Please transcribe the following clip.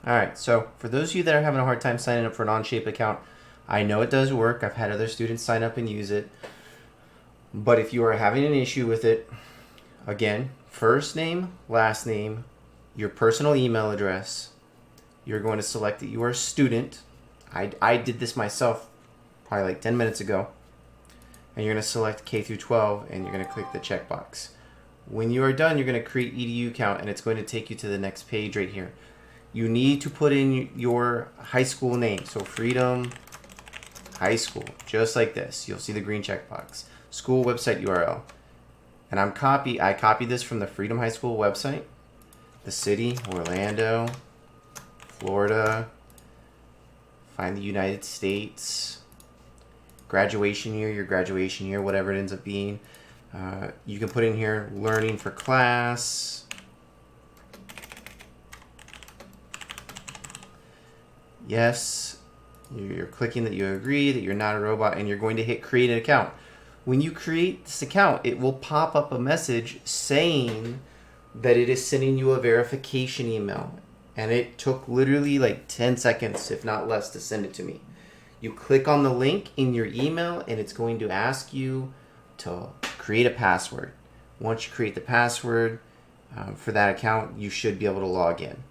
All right, so for those of you that are having a hard time signing up for an OnShape account, I know it does work. I've had other students sign up and use it. But if you are having an issue with it, again, first name, last name, your personal email address, you're going to select that you are a student. I did this myself probably like 10 minutes ago. And you're going to select K through 12 and you're going to click the checkbox. When you are done, you're going to create EDU account and it's going to take you to the next page right here. You need to put in your high school name. So Freedom High School, just like this. You'll see the green checkbox. School website URL. And I copied this from the Freedom High School website. The city, Orlando, Florida. Find the United States. Graduation year, your graduation year, whatever it ends up being. You can put in here learning for class. Yes, you're clicking that you agree, that you're not a robot, and you're going to hit create an account. When you create this account, it will pop up a message saying that it is sending you a verification email. And it took literally like 10 seconds, if not less, to send it to me. You click on the link in your email and it's going to ask you to create a password. Once you create the password for that account, you should be able to log in.